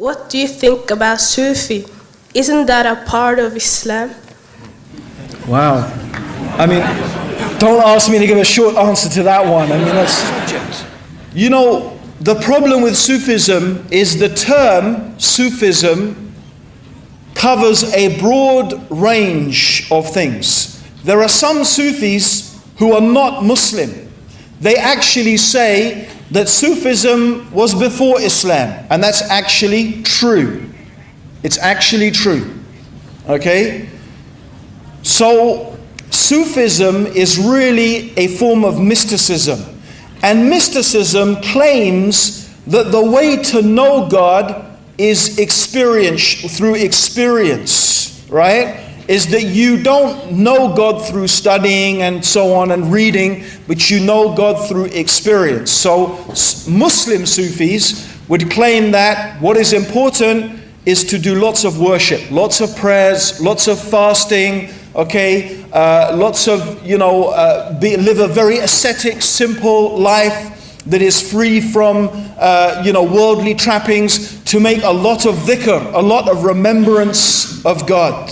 what do you think about Sufi? Isn't that a part of Islam? Wow. I mean, don't ask me to give a short answer to that one. I mean, that's subject. You know, the problem with Sufism is the term Sufism covers a broad range of things. There are some Sufis who are not Muslim. They actually say that Sufism was before Islam, and that's actually true. It's actually true. Okay? So, Sufism is really a form of mysticism. And mysticism claims that the way to know God is through experience, right? Is that you don't know God through studying and so on and reading, but you know God through experience. So Muslim Sufis would claim that what is important is to do lots of worship, lots of prayers, lots of fasting, okay, lots of, live a very ascetic, simple life that is free from, worldly trappings, to make a lot of dhikr, a lot of remembrance of God.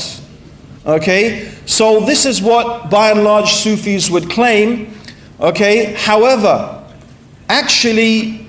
Okay, so this is what by and large Sufis would claim. Okay, however, actually,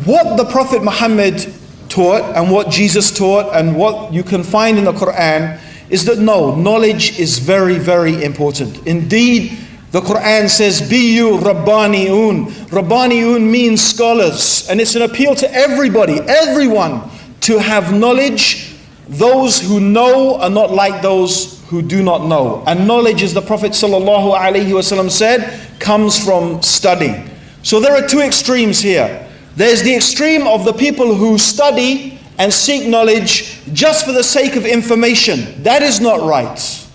what the Prophet Muhammad taught and what Jesus taught and what you can find in the Quran is that no, knowledge is very, very important. Indeed, the Quran says, "Be you Rabbani'un." Rabbani'un means scholars, and it's an appeal to everybody, everyone, to have knowledge. Those who know are not like those who do not know. And knowledge, as the Prophet ﷺ said, comes from studying. So there are two extremes here. There's the extreme of the people who study and seek knowledge just for the sake of information. That is not right.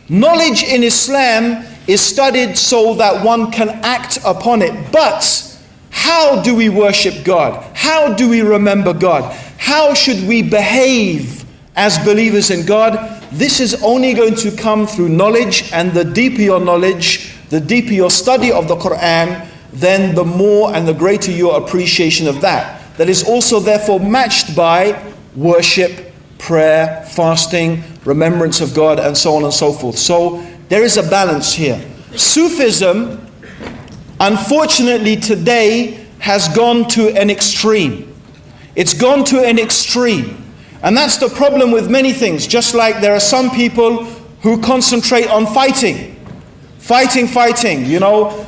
Knowledge in Islam is studied so that one can act upon it. But how do we worship God? How do we remember God? How should we behave as believers in God? This is only going to come through knowledge, and the deeper your knowledge, the deeper your study of the Quran, then the more and the greater your appreciation of that. That is also therefore matched by worship, prayer, fasting, remembrance of God, and so on and so forth. So there is a balance here. Sufism, unfortunately today, has gone to an extreme. It's gone to an extreme. And that's the problem with many things. Just like there are some people who concentrate on fighting. Fighting,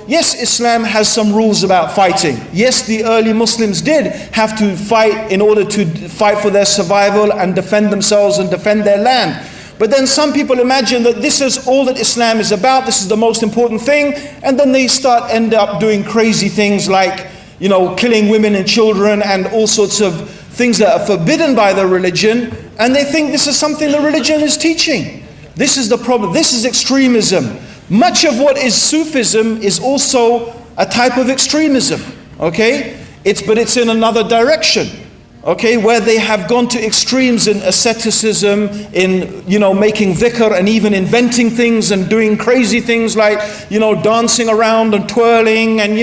Yes, Islam has some rules about fighting. Yes, the early Muslims did have to fight in order to fight for their survival and defend themselves and defend their land. But then some people imagine that this is all that Islam is about, this is the most important thing, and then they end up doing crazy things like, killing women and children and all sorts of things that are forbidden by the religion, and they think this is something the religion is teaching. This is the problem. This is extremism. Much of what is Sufism is also a type of extremism. Okay? But it's in another direction. Okay, where they have gone to extremes in asceticism, in making dhikr, and even inventing things and doing crazy things like dancing around and twirling and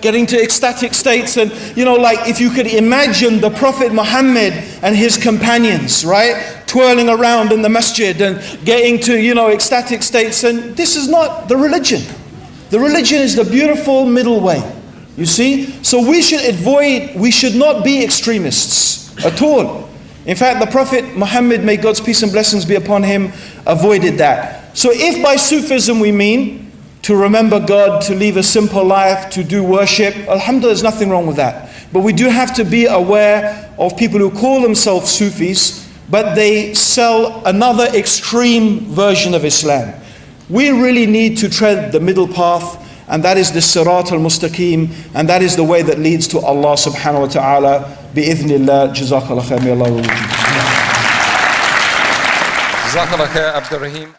getting to ecstatic states, and like if you could imagine the Prophet Muhammad and his companions, right, twirling around in the masjid and getting to ecstatic states. And this is not the religion. The religion is the beautiful middle way. You see? So we should not be extremists at all. In fact, the Prophet Muhammad, may God's peace and blessings be upon him, avoided that. So if by Sufism we mean to remember God, to live a simple life, to do worship, alhamdulillah, there's nothing wrong with that. But we do have to be aware of people who call themselves Sufis, but they sell another extreme version of Islam. We really need to tread the middle path, and that is the Sirat al-Mustaqim, and that is the way that leads to Allah subhanahu wa ta'ala. Bi-idhnillah, jazakallah khair, may Allah reward you. Jazakallah khair, Abdul Raheem.